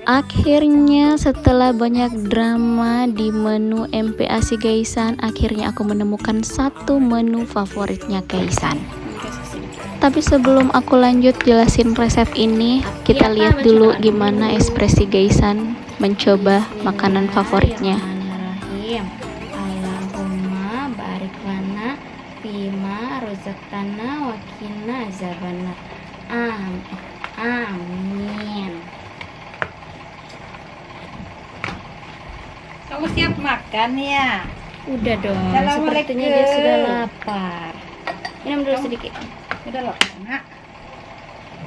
Akhirnya setelah banyak drama di menu MPASI Gaisan, akhirnya aku menemukan satu menu favoritnya Gaisan. Tapi sebelum aku lanjut jelasin resep ini, kita lihat dulu gimana ekspresi Gaisan mencoba makanan favoritnya. Allahumma barik lana fima rozaqtana wa qina azabannar. Amin. Kamu siap makan ya? Udah dong, sepertinya dia sudah lapar. Minum dulu sedikit. Udah lapar, nak.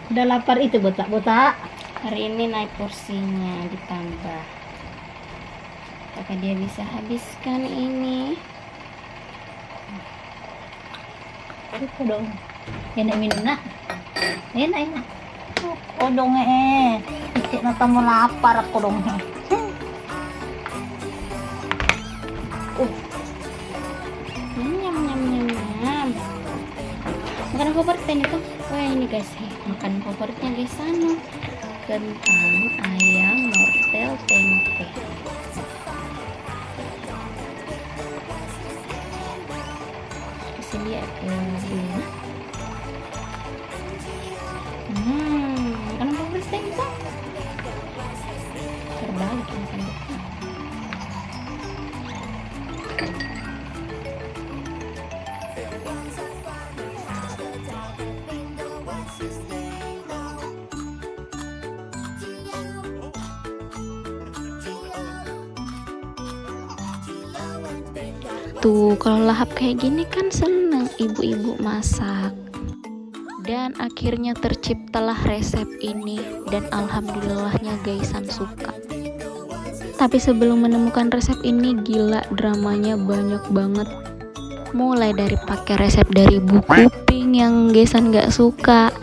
Udah lapar itu botak-botak. Hari ini naik porsinya ditambah. Apakah dia bisa habiskan ini? Itu dong. Enak minum nak. Enak. Oh dong Ikut nak kamu lapar aku dong. Nyam. Makanan favoritnya ini tuh. Wah ini guys, makanan favoritnya guys anu. Kentang, ayam, wortel, tempe. Kasih lihat dulu. Makanan favoritnya itu. Terbalik ini sanduknya. Tuh, kalau lahap kayak gini kan seneng ibu-ibu masak. Dan akhirnya terciptalah resep ini dan alhamdulillahnya Gaisan suka. Tapi sebelum menemukan resep ini, gila dramanya banyak banget. Mulai dari pakai resep dari buku pink yang Gaisan gak suka,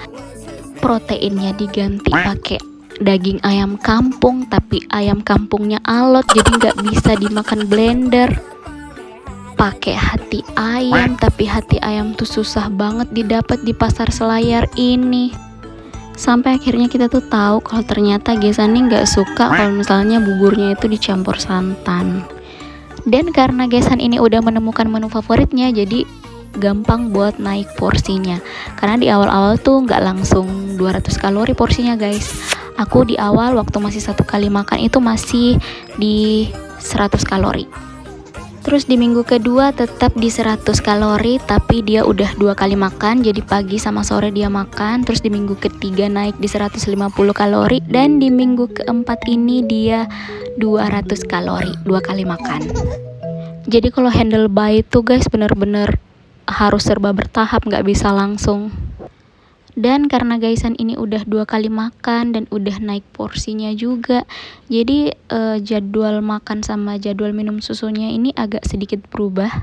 proteinnya diganti pakai daging ayam kampung, tapi ayam kampungnya alot jadi gak bisa dimakan blender. Pakai hati ayam, tapi hati ayam tuh susah banget didapat di pasar Selayar ini. Sampai akhirnya kita tuh tahu kalau ternyata Gaisan ini nggak suka kalau misalnya buburnya itu dicampur santan. Dan karena Gaisan ini udah menemukan menu favoritnya, jadi gampang buat naik porsinya. Karena di awal-awal tuh nggak langsung 200 kalori porsinya guys. Aku di awal waktu masih satu kali makan itu masih di 100 kalori. Terus di minggu kedua tetap di 100 kalori, tapi dia udah 2 kali makan, jadi pagi sama sore dia makan. Terus di minggu ketiga naik di 150 kalori, dan di minggu keempat ini dia 200 kalori, 2 kali makan. Jadi kalau handle bayi itu guys bener-bener harus serba bertahap, nggak bisa langsung. Dan karena Gaisan ini udah 2 kali makan dan udah naik porsinya juga, jadi jadwal makan sama jadwal minum susunya ini agak sedikit berubah.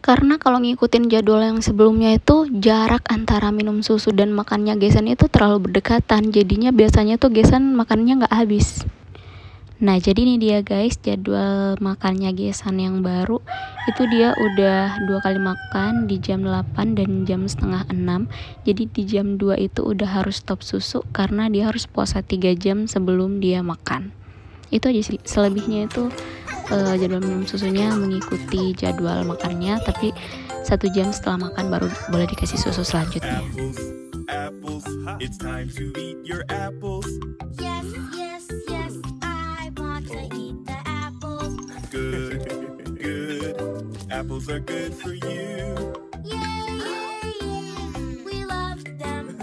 Karena kalau ngikutin jadwal yang sebelumnya itu jarak antara minum susu dan makannya Gaisan itu terlalu berdekatan, jadinya biasanya tuh Gaisan makannya nggak habis. Nah jadi ini dia guys jadwal makannya Gaisan yang baru. Itu dia udah 2 kali makan di jam 8 dan jam setengah 6. Jadi di jam 2 itu udah harus stop susu karena dia harus puasa 3 jam sebelum dia makan. Itu aja sih, selebihnya itu jadwal minum susunya mengikuti jadwal makannya, tapi 1 jam setelah makan baru boleh dikasih susu selanjutnya. Apples, it's time to eat your apples. Yes, I want to eat the apples. Good. Apples are good for you. Yay, we love them.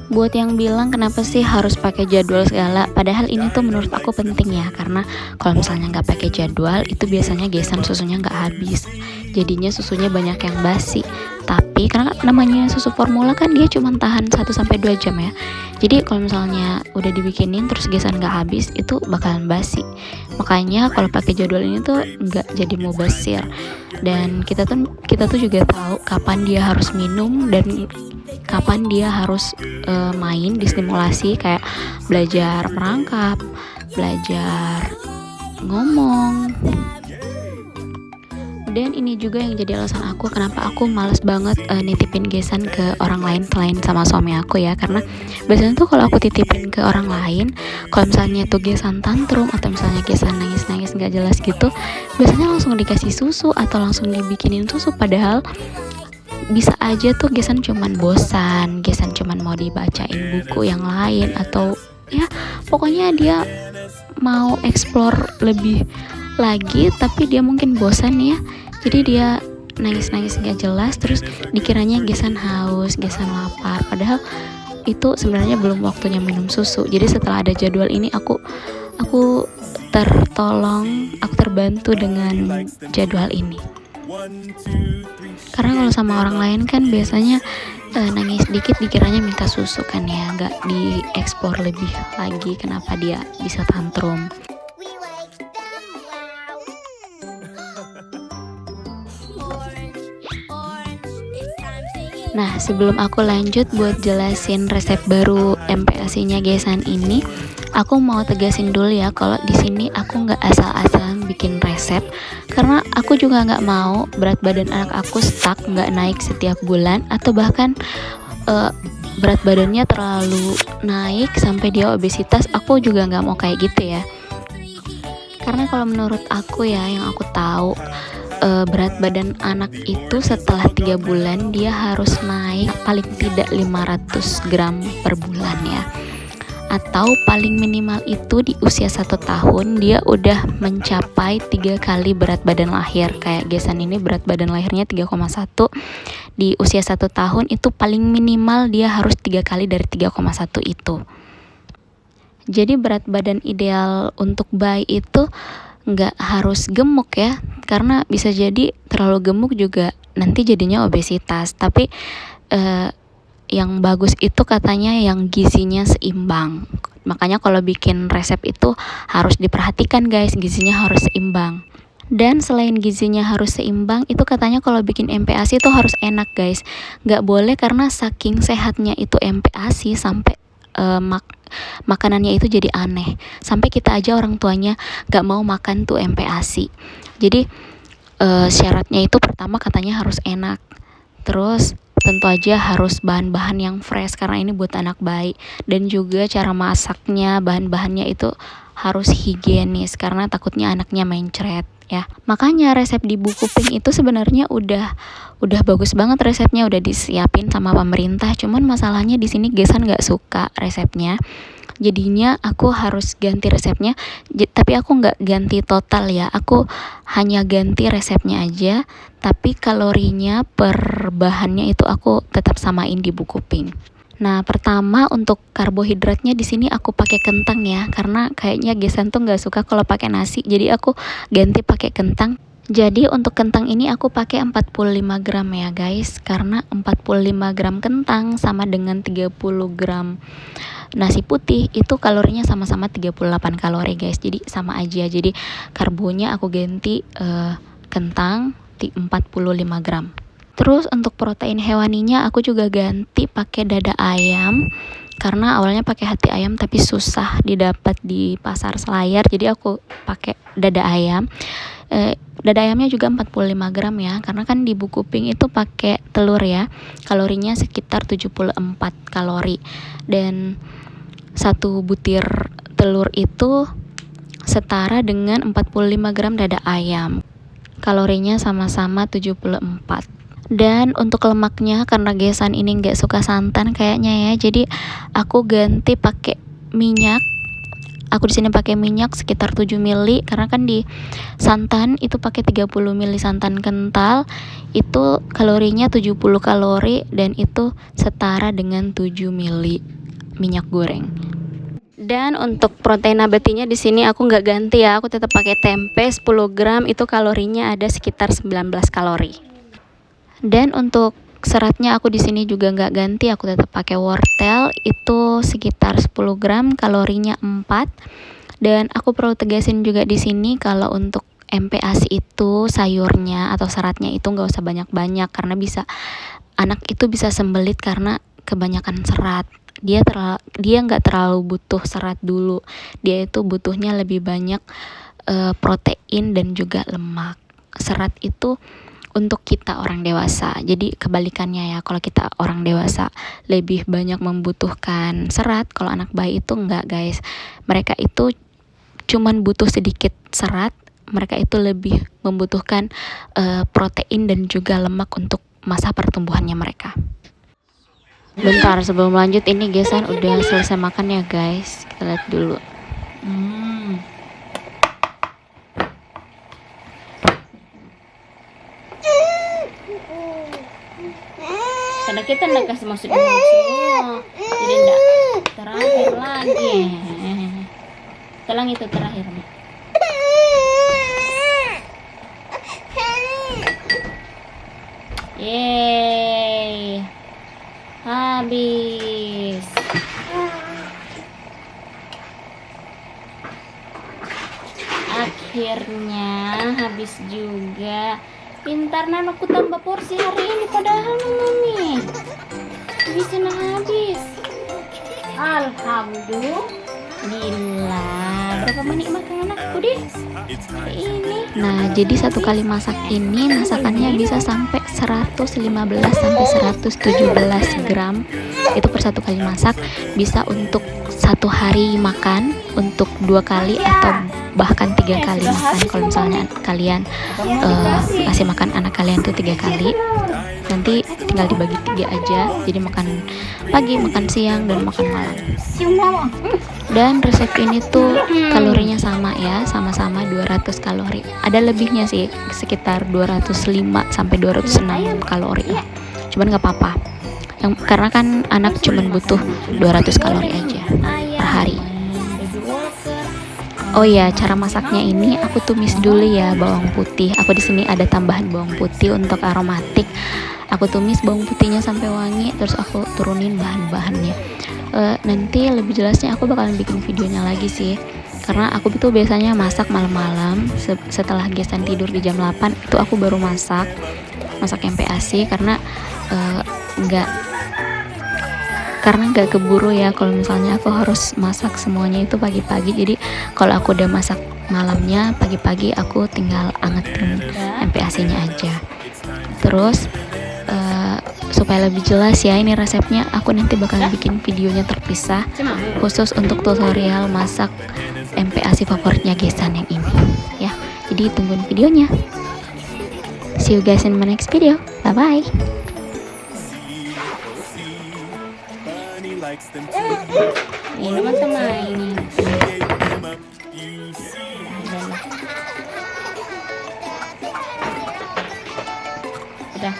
Buat yang bilang kenapa sih harus pakai jadwal segala, padahal ini tuh menurut aku penting ya, karena kalau misalnya nggak pakai jadwal itu biasanya Gaisan susunya nggak habis, jadinya susunya banyak yang basi. Tapi karena namanya susu formula kan dia cuma tahan 1-2 jam ya, jadi kalau misalnya udah dibikinin terus Gaisan nggak habis itu bakalan basi. Makanya kalau pakai jadwal ini tuh nggak jadi mubazir, dan kita tuh juga tahu kapan dia harus minum dan kapan dia harus main di stimulasi, kayak belajar merangkap, belajar ngomong. Dan ini juga yang jadi alasan aku kenapa aku males banget nitipin gesan ke orang lain selain sama suami aku ya. Karena biasanya tuh kalau aku titipin ke orang lain, kalau misalnya tuh gesan tantrum atau misalnya gesan nangis-nangis gak jelas gitu, biasanya langsung dikasih susu atau langsung dibikinin susu. Padahal bisa aja tuh gesan cuman bosan, gesan cuman mau dibacain buku yang lain, atau ya pokoknya dia mau explore lebih lagi tapi dia mungkin bosan ya, jadi dia nangis-nangis gak jelas, terus dikiranya gesan haus, gesan lapar, padahal itu sebenarnya belum waktunya minum susu. Jadi setelah ada jadwal ini aku terbantu dengan jadwal ini. Karena kalau sama orang lain kan biasanya nangis dikit dikiranya minta susu kan ya, nggak dieksplor lebih lagi kenapa dia bisa tantrum. We wake them wow. Orange, it's time to eat. Nah, sebelum aku lanjut buat jelasin resep baru MPASI-nya gesan ini, aku mau tegasin dulu ya kalau di sini aku nggak asal-asalan bikin resep, karena aku juga nggak mau berat badan anak aku stuck nggak naik setiap bulan, atau bahkan berat badannya terlalu naik sampai dia obesitas. Aku juga nggak mau kayak gitu ya. Karena kalau menurut aku ya, yang aku tahu, berat badan anak itu setelah 3 bulan dia harus naik paling tidak 500 gram per bulan ya, atau paling minimal itu di usia 1 tahun dia udah mencapai 3 kali berat badan lahir. Kayak gesan ini berat badan lahirnya 3,1, di usia 1 tahun itu paling minimal dia harus 3 kali dari 3,1 itu. Jadi berat badan ideal untuk bayi itu nggak harus gemuk ya, karena bisa jadi terlalu gemuk juga nanti jadinya obesitas. Tapi yang bagus itu katanya yang gizinya seimbang. Makanya kalau bikin resep itu harus diperhatikan guys, gizinya harus seimbang. Dan selain gizinya harus seimbang, itu katanya kalau bikin MPASI itu harus enak guys. Nggak boleh, karena saking sehatnya itu MPASI sampai makanannya itu jadi aneh, sampai kita aja orang tuanya gak mau makan tuh MPASI. Jadi syaratnya itu pertama katanya harus enak, terus tentu aja harus bahan-bahan yang fresh karena ini buat anak bayi, dan juga cara masaknya, bahan-bahannya itu harus higienis karena takutnya anaknya mencret ya. Makanya resep di buku pink itu sebenarnya udah bagus banget, resepnya udah disiapin sama pemerintah. Cuman masalahnya di sini gesan nggak suka resepnya, jadinya aku harus ganti resepnya. Tapi aku nggak ganti total ya, aku hanya ganti resepnya aja, tapi kalorinya per bahannya itu aku tetap samain di buku pink. Nah, pertama untuk karbohidratnya di sini aku pakai kentang ya, karena kayaknya gesan tuh nggak suka kalau pakai nasi, jadi aku ganti pakai kentang. Jadi untuk kentang ini aku pakai 45 gram ya guys, karena 45 gram kentang sama dengan 30 gram nasi putih, itu kalorinya sama-sama 38 kalori guys, jadi sama aja. Jadi karbonya aku ganti kentang 45 gram. Terus untuk protein hewaninya aku juga ganti pakai dada ayam, karena awalnya pakai hati ayam tapi susah didapat di pasar Selayar, jadi aku pakai dada ayam. Dada ayamnya juga 45 gram ya, karena kan di buku pink itu pakai telur ya, kalorinya sekitar 74 kalori, dan satu butir telur itu setara dengan 45 gram dada ayam, kalorinya sama-sama 74. Dan untuk lemaknya, karena gesan ini nggak suka santan kayaknya ya, jadi aku ganti pakai minyak. Aku di sini pakai minyak sekitar 7 ml, karena kan di santan itu pakai 30 ml santan kental, itu kalorinya 70 kalori, dan itu setara dengan 7 ml minyak goreng. Dan untuk protein nabatinya di sini aku nggak ganti ya, aku tetap pakai tempe 10 gram, itu kalorinya ada sekitar 19 kalori. Dan untuk seratnya aku di sini juga nggak ganti, aku tetap pakai wortel, itu sekitar 10 gram, kalorinya 4. Dan aku perlu tegasin juga di sini kalau untuk MPASI itu sayurnya atau seratnya itu nggak usah banyak-banyak, karena anak itu bisa sembelit karena kebanyakan serat. Dia nggak terlalu butuh serat dulu, dia itu butuhnya lebih banyak protein dan juga lemak. serat itu untuk kita orang dewasa. Jadi kebalikannya ya, kalau kita orang dewasa lebih banyak membutuhkan serat, kalau anak bayi itu enggak guys. Mereka itu cuman butuh sedikit serat, mereka itu lebih membutuhkan protein dan juga lemak untuk masa pertumbuhannya mereka. Bentar sebelum lanjut, ini Gesan udah selesai makan ya guys, kita lihat dulu. Karena kita nggak kasih masuk semua, jadi nggak terakhir lagi. Telang itu terakhir. Yeay, habis. Akhirnya habis juga. Pintar aku tambah porsi hari ini, padahal mami bisa habis. Alhamdulillah. Berapa menit makan anakku deh ini. Nah, jadi satu kali masak ini masakannya bisa sampai 115 sampai 117 gram. Itu per satu kali masak, bisa untuk satu hari makan, untuk 2 kali atau bahkan 3 kali makan. Kalau misalnya kalian kasih makan anak kalian tuh 3 kali, nanti tinggal dibagi 3 aja, jadi makan pagi, makan siang, dan makan malam. Dan resep ini tuh kalorinya sama ya, sama-sama 200 kalori. Ada lebihnya sih, sekitar 205 sampai 206 kalori ya. Cuman nggak apa-apa, karena kan anak cuman butuh 200 kalori aja per hari. Oh ya, cara masaknya ini aku tumis dulu ya bawang putih. Aku di sini ada tambahan bawang putih untuk aromatik. Aku tumis bawang putihnya sampai wangi, terus aku turunin bahan-bahannya. Nanti lebih jelasnya aku bakalan bikin videonya lagi sih, karena aku tuh biasanya masak malam-malam setelah Gesan tidur di jam 8 itu aku baru masak MPASI, karena nggak keburu ya. Kalau misalnya aku harus masak semuanya itu pagi-pagi, jadi kalau aku udah masak malamnya, pagi-pagi aku tinggal angetin MPASI-nya aja. Terus supaya lebih jelas ya ini resepnya, aku nanti bakalan bikin videonya terpisah khusus untuk tutorial masak MPASI favoritnya Gesan yang ini ya. Jadi tungguin videonya. See you guys in my next video. Bye bye. Bunny likes them too. Ini teman-teman ini. Gave them up, you see. Udah.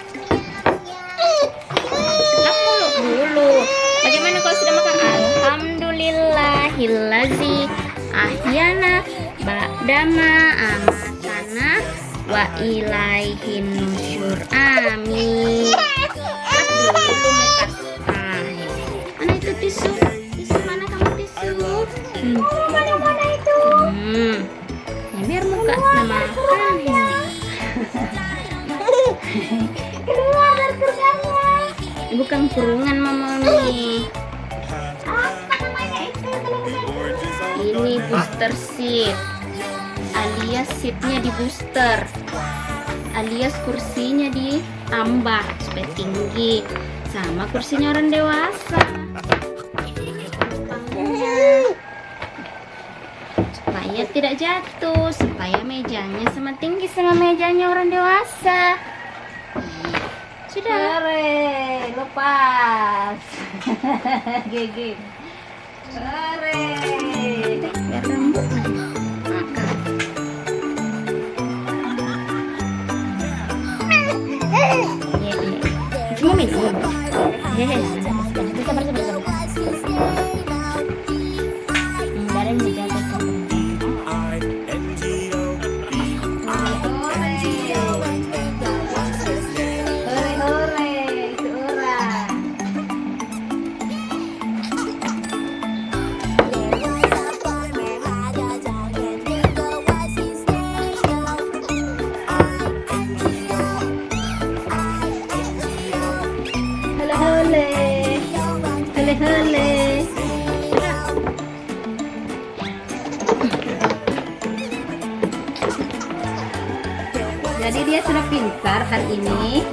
Dulu. Bagaimana kalau sudah makan? Alhamdulillahillazi ahyana ba'dama amatana wa ilaihin nusyur. Amin. Dulu mana itu tisu? Mana kamu tisu? Mana itu? Ya, biar muka makan ya. Keluar dari kurungnya. Bukan kurungan mama nih. Apa namanya itu? Ini booster seat, alias seatnya di booster, alias kursinya diambah supaya tinggi sama kursinya orang dewasa. Supaya tidak jatuh, supaya mejanya sama tinggi sama mejanya orang dewasa. Sudah. Hore, lepas. Gigi. Hore. Biar rambut makan. Cuma minum. Sabar. Dari menjaga hole. Jadi dia sudah pintar hari ini.